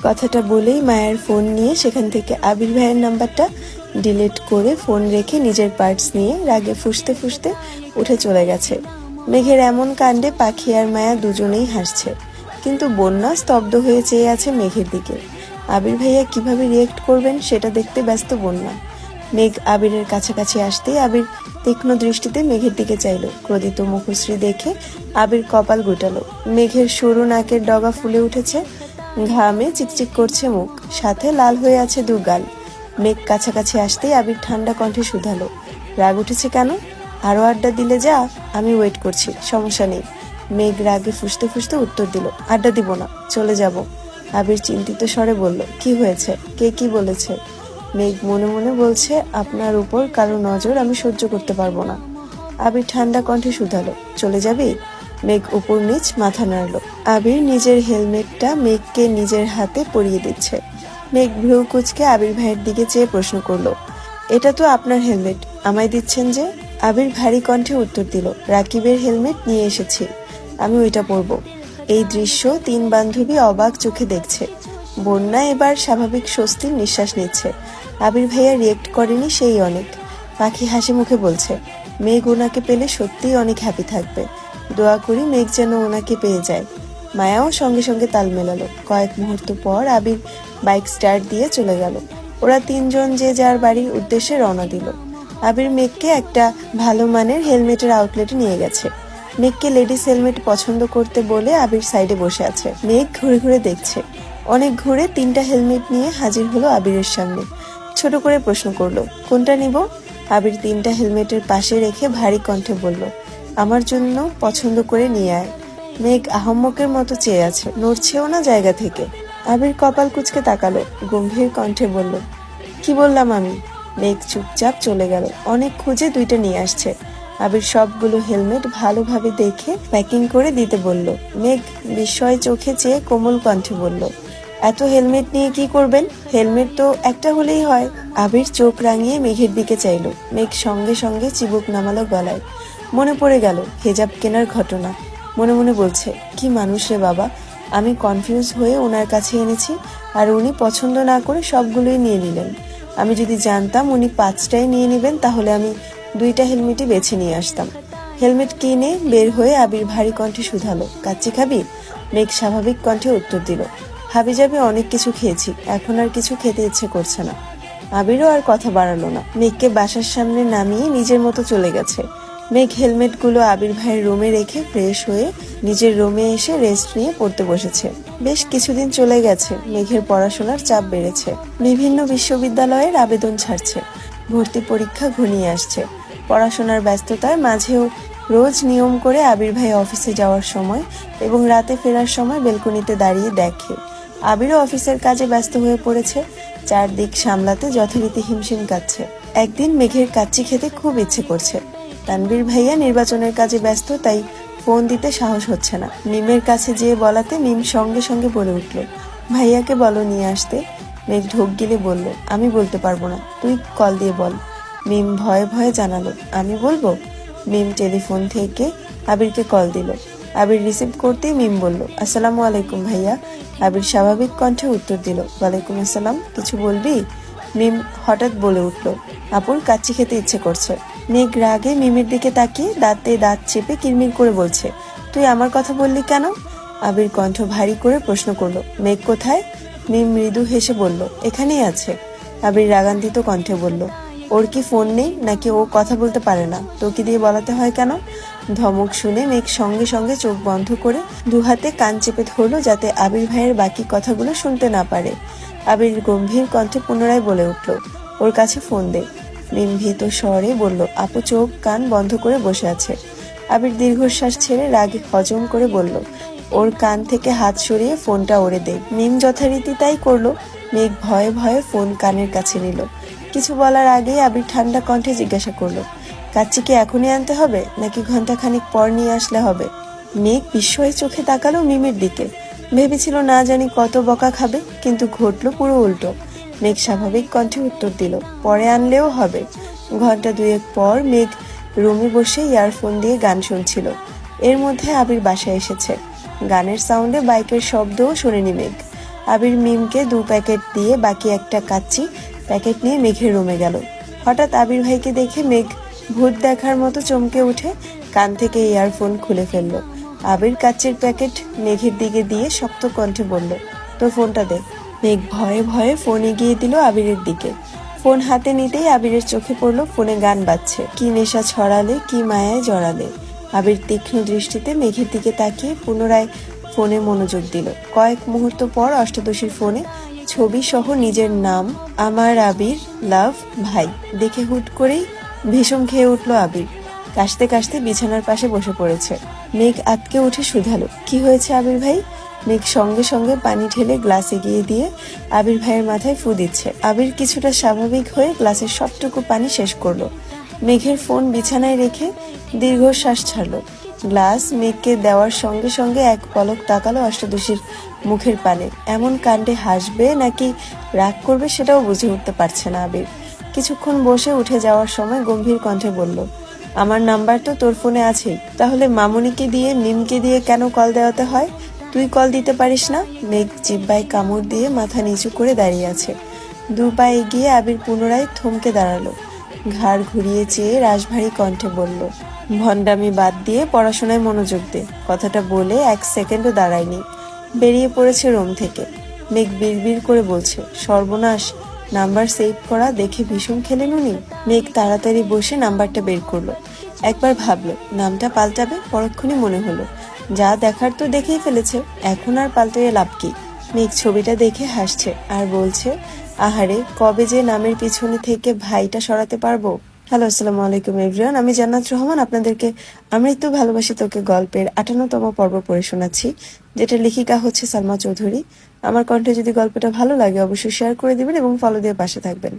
কথাটা বলেই মায়ের ফোন নিয়ে সেখান থেকে আবির ভাইয়ের নাম্বারটা ডিলিট করে ফোন রেখে নিজের পার্টস নিয়ে রাগে ফুঁসতে ফুঁসতে উঠে চলে গেছে। মেঘের এমন কাণ্ডে পাখি আর মায়া দুজনেই হাসছে, কিন্তু বন্যা স্তব্ধ হয়ে চেয়ে আছে মেঘের দিকে। আবির ভাইয়া কিভাবে রিয়েক্ট করবেন সেটা দেখতে ব্যস্ত বন্যা। মেঘ আবিরের কাছাকাছি আসতেই আবির তীক্ষ্ণ দৃষ্টিতে মেঘের দিকে চাইল। ক্রোধিত মুখশ্রী দেখে আবির কপাল গুটালো। মেঘের সরু নাকের ডগা ফুলে উঠেছে, ঘামে চিকচিক করছে মুখ, সাথে লাল হয়ে আছে দু গাল। মেঘ কাছাকাছি আসতেই আবির ঠান্ডা কণ্ঠে শুধালো, রাগ উঠেছে কেন? আরো আড্ডা দিলে যা, আমি ওয়েট করছি, সমস্যা নেই। মেঘ রাগে ফুঁসতে ফুঁসতে উত্তর দিল, আড্ডা দিব না, চলে যাব। আবির চিন্তিত স্বরে বলল, কি হয়েছে? কে কি বলেছে? মেঘ মনে মনে বলছে, আপনার উপর কারো নজর আমি সহ্য করতে পারবো না। আবির ঠান্ডা কণ্ঠে শুধালো, চলে যাবি? মেঘ উপর নিচ মাথা নাড়ল। আবির নিজের হেলমেটটা মেঘকে নিজের হাতে পরিয়ে দিচ্ছে। মেঘ ভ্রু কুচকে আবির ভাইয়ের দিকে চেয়ে প্রশ্ন করলো, এটা তো আপনার হেলমেট, আমায় দিচ্ছেন যে? আবির ভারী কণ্ঠে উত্তর দিল, রাকিবের হেলমেট নিয়ে এসেছি, আমি ওইটা পরবো। এই দৃশ্য তিন বান্ধবী অবাক চোখে দেখছে। বন্যা এবার স্বাভাবিক স্বস্তির নিঃশ্বাস নিচ্ছে। আবির ভাইয়া রিয়েক্ট করেনি সেই অনেক। পাখি হাসি মুখে বলছে, মেঘ ওনাকে পেলে সত্যিই অনেক হ্যাপি থাকবে, দোয়া করি মেঘ যেন ওনাকে পেয়ে যায়। মায়াও সঙ্গে সঙ্গে তাল মেলালো। কয়েক মুহূর্ত পর আবির বাইক স্টার্ট দিয়ে চলে গেল। ওরা তিনজন যে যার বাড়ির উদ্দেশ্যে রওনা দিল। আবির মেঘকে একটা ভালো মানের হেলমেটের আউটলেটে নিয়ে গেছে। মেঘকে লেডিস হেলমেট পছন্দ করতে বলে আবির সাইডে বসে আছে। মেঘ ঘুরে ঘুরে দেখছে। অনেক ঘুরে তিনটা হেলমেট নিয়ে হাজির হলো আবিরের সামনে। ছোট করে প্রশ্ন করলো, কোনটা নিব? আবির তিনটা হেলমেটের পাশে রেখে ভারী কণ্ঠে বলল, আমার জন্য পছন্দ করে নিয়ে আয়। মেঘ আহম্মকের মতো চেয়ে আছে, নড়ছেও না জায়গা থেকে। আবির কপাল কুঁচকে তাকালো, গম্ভীর কণ্ঠে বলল, কি বললাম আমি? মেঘ চুপচাপ চলে গেল। অনেক খুঁজে দুইটা নিয়ে আসছে। আবির সবগুলো হেলমেট ভালোভাবে দেখে প্যাকিং করে দিতে বলল। মেঘ বিস্ময় চোখে চেয়ে কোমল কণ্ঠে বলল, এত হেলমেট নিয়ে কি করবেন? হেলমেট তো একটা হলেই হয়। আবির চোখ রাঙিয়ে মেঘের দিকে চাইল। মেঘ সঙ্গে সঙ্গে চিবুক নামালো গলায়। মনে পড়ে গেল হেজাব কেনার ঘটনা। মনে মনে বলছে, কি মানুষ রে বাবা, আমি কনফিউজ হয়ে ওনার কাছে এনেছি আর উনি পছন্দ না করে সবগুলোই নিয়ে নিলেন। আমি যদি জানতাম উনি 5টাই নিয়ে নেবেন তাহলে আমি 2টা হেলমেটই বেছে নিয়ে আসতাম। হেলমেট কিনে বের হয়ে আবির ভারী কণ্ঠে শুধালো, কাচ্চি খাবি? মেঘ স্বাভাবিক কণ্ঠে উত্তর দিল, হাবিজাবি অনেক কিছু খেয়েছি, এখন আর কিছু খেতে ইচ্ছে করছে না। আবিরও আর কথা বাড়ালো না। মেঘকে বাসার সামনে নামিয়ে নিজের মতো চলে গেছে। মেঘ হেলমেটগুলো আবির ভাইয়ের রুমে রেখে ফ্রেশ হয়ে নিজের রুমে এসে রেস্ট নিয়ে পড়তে বসেছে। বেশ কিছুদিন চলে গেছে। মেঘের পড়াশোনার চাপ বেড়েছে। বিভিন্ন বিশ্ববিদ্যালয়ের আবেদন ছাড়ছে। ভর্তি পরীক্ষা ঘনিয়ে আসছে। পড়াশোনার ব্যস্ততার মাঝেও রোজ নিয়ম করে আবির ভাই অফিসে যাওয়ার সময় এবং রাতে ফেরার সময় বেলকনিতে দাঁড়িয়ে দেখে। আবিরও অফিসের কাজে ব্যস্ত হয়ে পড়েছে। চারদিক সামলাতে যথারীতি হিমশিম কাটছে। একদিন মেঘের কাচ্চি খেতে খুব ইচ্ছে করছে। তানভীর ভাইয়া নির্বাচনের কাজে ব্যস্ত, তাই ফোন দিতে সাহস হচ্ছে না। মিমের কাছে যেয়ে বলাতে মিম সঙ্গে সঙ্গে বলে উঠল, ভাইয়াকে বলো নিয়ে আসতে। মেঘ ঢোক গিলে বলল, আমি বলতে পারবো না, তুই কল দিয়ে বল। মিম ভয়ে ভয়ে জানালো, আমি বলবো। মিম টেলিফোন থেকে আবিরকে কল দিল। আবির রিসিভ করতেই মিম বলল, আসসালামু আলাইকুম ভাইয়া। আবির স্বাভাবিক কণ্ঠে উত্তর দিল, ওয়ালাইকুম আসসালাম, কিছু বলবি? মিম হঠাৎ বলে উঠল, আপুর কাচ্চি খেতে ইচ্ছে করছে। মেঘ রাগে মিমের দিকে তাকিয়ে দাঁতে দাঁত চেপে কিরমির করে বলছে, তুই আমার কথা বললি কেন? আবির কণ্ঠ ভারী করে প্রশ্ন করলো, মেঘ কোথায়? মিম মৃদু হেসে বলল, এখানেই আছে। আবির রাগান্বিত কণ্ঠে বলল, ওর কি ফোন নেই নাকি ও কথা বলতে পারে না? তোকে দিয়ে বলাতে হয় কেন? ধমক শুনে মেঘ সঙ্গে সঙ্গে চোখ বন্ধ করে দুহাতে কান চেপে ধরলো যাতে আবির ভাইয়ের বাকি কথাগুলো শুনতে না পারে। আবির গম্ভীর কণ্ঠে পুনরায় বলে উঠল, ওর কাছে ফোন দে। মিম ভীত স্বরে বলল, আপু চোখ কান বন্ধ করে বসে আছে। আবির দীর্ঘশ্বাস ছেড়ে রাগে হজম করে বলল, ওর কান থেকে হাত সরিয়ে ফোনটা ওরে দে। মিম যথারীতি তাই করলো। মেঘ ভয়ে ভয়ে ফোন কানের কাছে নিল। কিছু বলার আগেই আবির ঠান্ডা কণ্ঠে জিজ্ঞাসা করলো, কাচ্চি কি এখনই আনতে হবে নাকি ঘন্টাখানিক পর নিয়ে আসলে হবে? মেঘ বিস্ময়ে চোখে তাকালো মিমের দিকে। ভেবেছিল না জানি কত বকা খাবে, কিন্তু ঘটলো পুরো উল্টো। মেঘ স্বাভাবিক কণ্ঠে উত্তর দিল, পরে আনলেও হবে। ঘন্টা দুয়েক পর মেঘ রুমে বসে ইয়ারফোন দিয়ে গান শুনছিল। এর মধ্যে আবির বাসায় এসেছে। গানের সাউন্ডে বাইকের শব্দও শোনেনি মেঘ। আবির মিমকে 2 প্যাকেট দিয়ে বাকি একটা কাচ্চি প্যাকেট নিয়ে মেঘের রুমে গেল। হঠাৎ আবির ভাইকে দেখে মেঘ ভূত দেখার মতো চমকে উঠে কান থেকে ইয়ারফোন খুলে ফেলল। আবির কাচ্চির প্যাকেট মেঘের দিকে দিয়ে শক্ত কণ্ঠে বলল, তোর ফোনটা দে। মেঘ ভয়ে ভয়ে ফোন এগিয়ে দিল আবিরের দিকে। ফোন হাতে নিতেই আবিরের চোখে পড়ল ফোনে গান বাজছে। কি নেশা ছড়ালে, কি মায়ায় জড়ালে। আবির তীক্ষ্ণ দৃষ্টিতে মেঘের দিকে তাকিয়ে পুনরায় ফোনে মনোযোগ দিল। কয়েক মুহূর্ত পর অষ্টাদশীর ফোনে ছবি সহ নিজের নাম, আমার আবির, লাভ ভাই দেখে হুট করেই ভীষণ খেয়ে উঠল আবির। কাশতে কাশতে বিছানার পাশে বসে পড়েছে। মেঘ আতকে উঠে শুধালো, কি হয়েছে আবির ভাই? মেঘ সঙ্গে সঙ্গে পানি ঢেলে গ্লাস এগিয়ে দিয়ে আবির ভাইয়ের মাথায় ফু দিচ্ছে। আবির কিছুটা স্বাভাবিক হয়ে গ্লাসের সবটুকু পানি শেষ করলো। মেঘের ফোন বিছানায় রেখে দীর্ঘশ্বাস ছাড়লো। গ্লাস মেঘকে দেওয়ার সঙ্গে সঙ্গে এক পলক তাকালো অষ্টাদশীর মুখের পানে। এমন কাণ্ডে হাসবে নাকি রাগ করবে সেটাও বুঝে উঠতে পারছে না আবির। কিছুক্ষণ বসে উঠে যাওয়ার সময় গম্ভীর কণ্ঠে বলল, আমার নাম্বার তো তোর ফোনে আছেই, তাহলে মামুনিকে দিয়ে মিমকে দিয়ে কেন কল দেওয়াতে হয়? তুই কল দিতে পারিস না? মেঘ জিহ্বায় কামড় দিয়ে মাথা নিচু করে দাঁড়িয়ে আছে। 2 পা এগিয়ে আবির পুনরায় থমকে দাঁড়ালো। ঘাড় ঘুরিয়ে চেয়ে রাশভারী কণ্ঠে বলল, ভণ্ডামি বাদ দিয়ে পড়াশোনায় মনোযোগ দে। কথাটা বলে 1 সেকেন্ডও দাঁড়ায়নি, বেরিয়ে পড়েছে রুম থেকে। মেঘ বিড়বিড় করে বলছে, সর্বনাশ, নাম্বার সেভ করা দেখে ভীষণ খেলেন উনি। মেঘ তাড়াতাড়ি বসে নাম্বারটা বের করলো। একবার ভাবলো নামটা পাল্টাবে, পরক্ষণই মনে হলো যা দেখার তো দেখেই ফেলেছে, এখন আর পাল্টে লাভ কি। মেঘ ছবিটা দেখে হাসছে আর বলছে, আহারে, কবে যে নামের পিছনে থেকে ভাইটা সরাতে পারবো। হ্যালো, আসসালামু আলাইকুম এভরিওয়ান। আমি জান্নাত রহমান আপনাদেরকে আমৃত্যু ভালোবাসি তোকে গল্পের 58তম পর্ব পড়ে শোনাচ্ছি, যেটা লেখিকা হচ্ছে সালমা চৌধুরী। আমার কণ্ঠে যদি গল্পটা ভালো লাগে অবশ্যই শেয়ার করে দিবেন এবং ফলো দিয়ে পাশে থাকবেন।